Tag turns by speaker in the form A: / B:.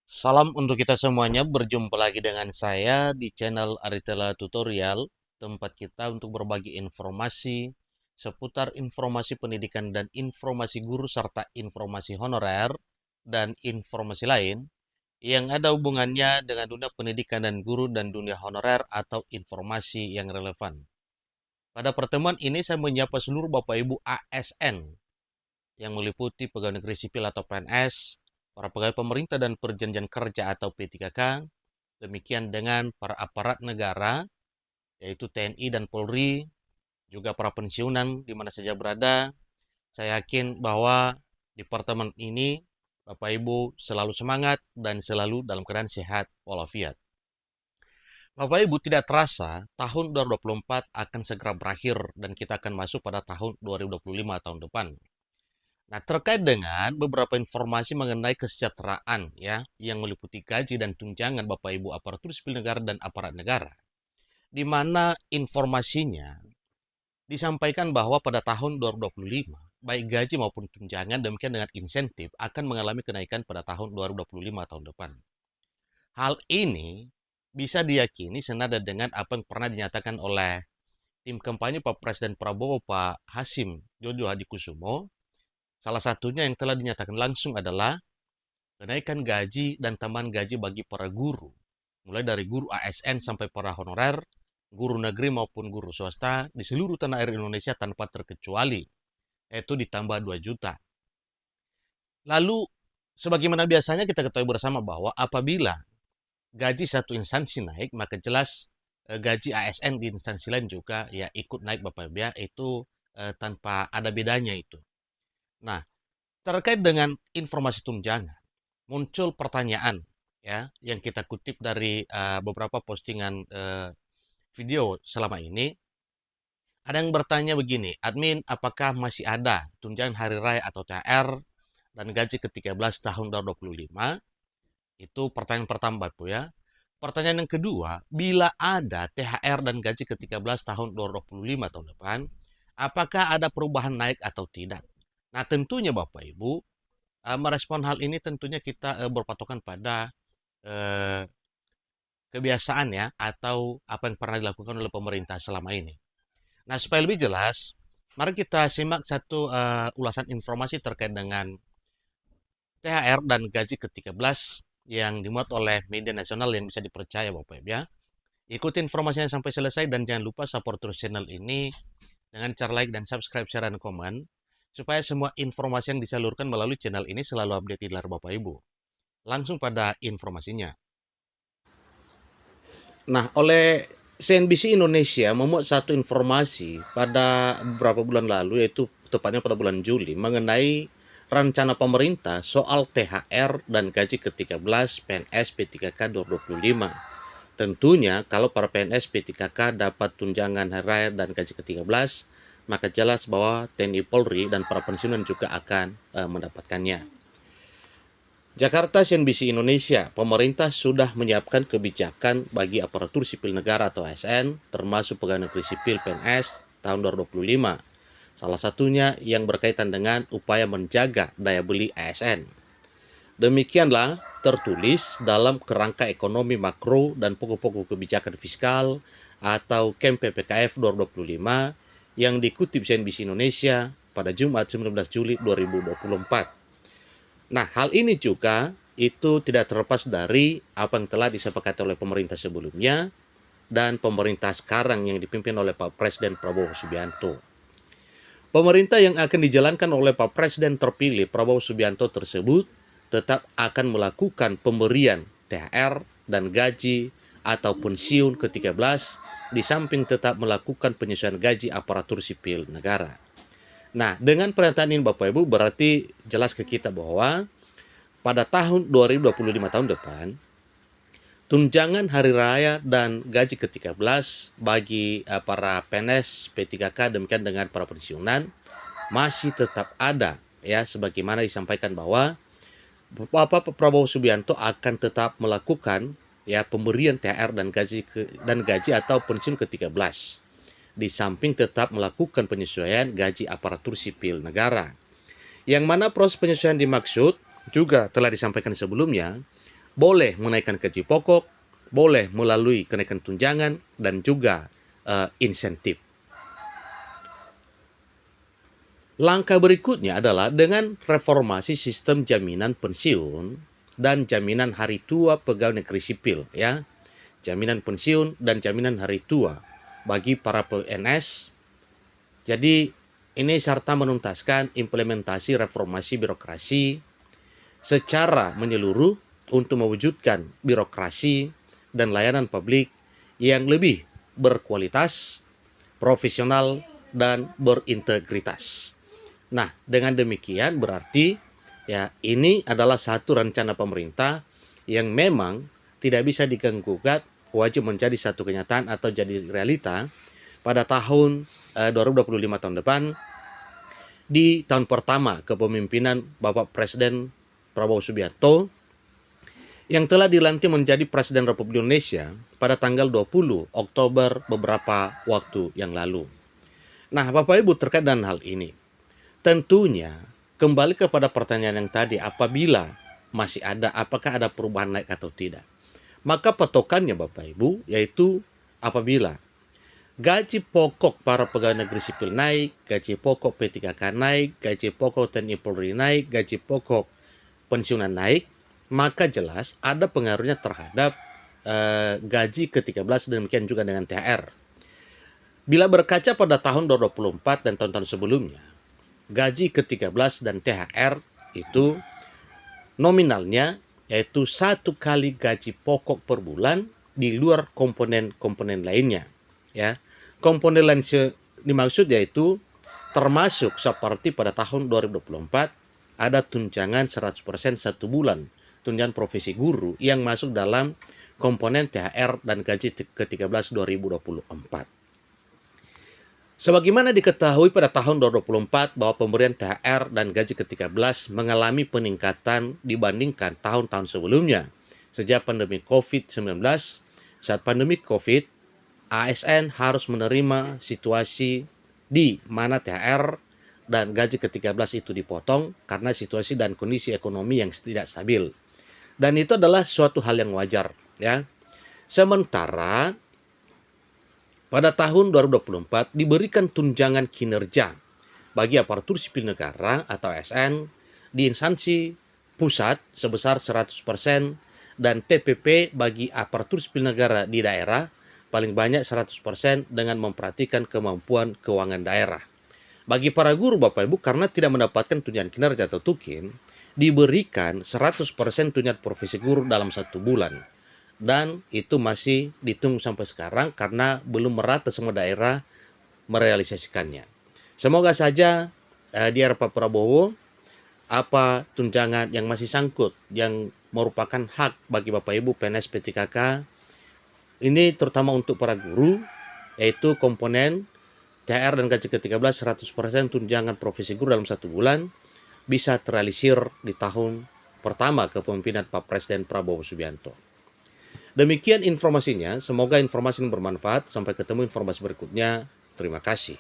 A: Salam untuk kita semuanya, berjumpa lagi dengan saya di channel Aritela Tutorial, tempat kita untuk berbagi informasi seputar informasi pendidikan dan informasi guru serta informasi honorer dan informasi lain yang ada hubungannya dengan dunia pendidikan dan guru dan dunia honorer atau informasi yang relevan. Pada pertemuan ini saya menyapa seluruh Bapak Ibu ASN yang meliputi pegawai negeri sipil atau PNS, para pegawai pemerintah dan perjanjian kerja atau P3K, demikian dengan para aparat negara, yaitu TNI dan Polri, juga para pensiunan di mana saja berada. Saya yakin bahwa di pertemuan ini Bapak Ibu selalu semangat dan selalu dalam keadaan sehat walafiat. Bapak Ibu, tidak terasa tahun 2024 akan segera berakhir dan kita akan masuk pada tahun 2025 tahun depan. Nah, terkait dengan beberapa informasi mengenai kesejahteraan ya, yang meliputi gaji dan tunjangan Bapak Ibu aparatur sipil negara dan aparat negara, di mana informasinya disampaikan bahwa pada tahun 2025, baik gaji maupun tunjangan demikian dengan insentif akan mengalami kenaikan pada tahun 2025 tahun depan. Hal ini bisa diyakini senada dengan apa yang pernah dinyatakan oleh tim kampanye Pak Presiden Prabowo Pak Hasim Jojo Hadikusumo. Salah satunya yang telah dinyatakan langsung adalah kenaikan gaji dan tambahan gaji bagi para guru, mulai dari guru ASN sampai para honorer, guru negeri maupun guru swasta di seluruh tanah air Indonesia tanpa terkecuali, yaitu ditambah 2 juta. Lalu, sebagaimana biasanya kita ketahui bersama bahwa apabila gaji satu instansi naik, maka jelas gaji ASN di instansi lain juga ya ikut naik Bapak Ibu ya, itu tanpa ada bedanya itu. Nah, terkait dengan informasi tunjangan, muncul pertanyaan ya yang kita kutip dari beberapa postingan video selama ini. Ada yang bertanya begini, admin, apakah masih ada tunjangan hari raya atau THR dan gaji ke-13 tahun 2025? Itu pertanyaan pertama Bapak ya. Pertanyaan yang kedua, bila ada THR dan gaji ke-13 tahun 2025 tahun depan, apakah ada perubahan naik atau tidak? Nah, tentunya Bapak Ibu, merespon hal ini tentunya kita berpatokan pada eh, kebiasaan ya atau apa yang pernah dilakukan oleh pemerintah selama ini. Nah, supaya lebih jelas, mari kita simak satu ulasan informasi terkait dengan THR dan gaji ke-13 yang dimuat oleh media nasional yang bisa dipercaya Bapak Ibu ya. Ikuti informasinya sampai selesai dan jangan lupa support terus channel ini dengan cara like dan subscribe, share, dan komen supaya semua informasi yang disalurkan melalui channel ini selalu update di layar Bapak Ibu. Langsung pada informasinya. Nah, oleh CNBC Indonesia memuat satu informasi pada beberapa bulan lalu, yaitu tepatnya pada bulan Juli, mengenai rencana pemerintah soal THR dan gaji ke-13 PNS P3K 2025. Tentunya kalau para PNS P3K dapat tunjangan hari raya dan gaji ke-13, maka jelas bahwa TNI Polri dan para pensiunan juga akan mendapatkannya. Jakarta, CNBC Indonesia, pemerintah sudah menyiapkan kebijakan bagi aparatur sipil negara atau ASN, termasuk pegawai negeri sipil PNS tahun 2025. Salah satunya yang berkaitan dengan upaya menjaga daya beli ASN. Demikianlah tertulis dalam kerangka ekonomi makro dan pokok-pokok kebijakan fiskal atau KEM PPKF 2025 yang dikutip CNBC Indonesia pada Jumat 19 Juli 2024. Nah, hal ini juga itu tidak terlepas dari apa yang telah disepakati oleh pemerintah sebelumnya dan pemerintah sekarang yang dipimpin oleh Pak Presiden Prabowo Subianto. Pemerintah yang akan dijalankan oleh Pak Presiden terpilih Prabowo Subianto tersebut tetap akan melakukan pemberian THR dan gaji atau pensiun ke-13 di samping tetap melakukan penyesuaian gaji aparatur sipil negara. Nah, dengan pernyataan ini Bapak Ibu berarti jelas ke kita bahwa pada tahun 2025 tahun depan, tunjangan hari raya dan gaji ke-13 bagi para PNS P3K demikian dengan para pensiunan masih tetap ada ya, sebagaimana disampaikan bahwa Bapak Prabowo Subianto akan tetap melakukan ya pemberian THR dan gaji atau pensiun ke-13. Di samping tetap melakukan penyesuaian gaji aparatur sipil negara. Yang mana proses penyesuaian dimaksud juga telah disampaikan sebelumnya boleh menaikkan gaji pokok, boleh melalui kenaikan tunjangan, dan juga insentif. Langkah berikutnya adalah dengan reformasi sistem jaminan pensiun dan jaminan hari tua pegawai negeri sipil, ya. Jaminan pensiun dan jaminan hari tua bagi para PNS. Jadi ini serta menuntaskan implementasi reformasi birokrasi secara menyeluruh untuk mewujudkan birokrasi dan layanan publik yang lebih berkualitas, profesional, dan berintegritas. Nah, dengan demikian berarti ya ini adalah satu rencana pemerintah yang memang tidak bisa diganggu-gugat, wajib menjadi satu kenyataan atau jadi realita pada tahun 2025 tahun depan, di tahun pertama kepemimpinan Bapak Presiden Prabowo Subianto yang telah dilantik menjadi Presiden Republik Indonesia pada tanggal 20 Oktober beberapa waktu yang lalu. Nah, Bapak Ibu, terkait dengan hal ini, tentunya kembali kepada pertanyaan yang tadi, apabila masih ada, apakah ada perubahan naik atau tidak? Maka patokannya Bapak Ibu, yaitu apabila gaji pokok para pegawai negeri sipil naik, gaji pokok P3K naik, gaji pokok TNI Polri naik, gaji pokok pensiunan naik, maka jelas ada pengaruhnya terhadap gaji ke-13, demikian juga dengan THR. Bila berkaca pada tahun 2024 dan tahun-tahun sebelumnya, gaji ke-13 dan THR itu nominalnya yaitu 1 kali gaji pokok per bulan di luar komponen-komponen lainnya, ya. Komponen lain dimaksud yaitu termasuk seperti pada tahun 2024 ada tunjangan 100% 1 bulan, tunjangan profesi guru yang masuk dalam komponen THR dan gaji ke-13 2024. Sebagaimana diketahui pada tahun 2024 bahwa pemberian THR dan gaji ke-13 mengalami peningkatan dibandingkan tahun-tahun sebelumnya. Sejak pandemi COVID-19, saat pandemi COVID, ASN harus menerima situasi di mana THR dan gaji ke-13 itu dipotong karena situasi dan kondisi ekonomi yang tidak stabil. Dan itu adalah suatu hal yang wajar, ya. Sementara pada tahun 2024 diberikan tunjangan kinerja bagi aparatur sipil negara atau ASN di instansi pusat sebesar 100% dan TPP bagi aparatur sipil negara di daerah paling banyak 100% dengan memperhatikan kemampuan keuangan daerah. Bagi para guru Bapak Ibu, karena tidak mendapatkan tunjangan kinerja atau TUKIN, diberikan 100% tunjangan profesi guru dalam 1 bulan. Dan itu masih ditunggu sampai sekarang karena belum merata semua daerah merealisasikannya. Semoga saja di era Pak Prabowo, apa tunjangan yang masih sangkut, yang merupakan hak bagi Bapak Ibu PNS P3K, ini terutama untuk para guru, yaitu komponen THR dan gaji ke-13 100% tunjangan profesi guru dalam 1 bulan, bisa terrealisir di tahun pertama kepemimpinan Pak Presiden Prabowo Subianto. Demikian informasinya, semoga informasi ini bermanfaat. Sampai ketemu informasi berikutnya. Terima kasih.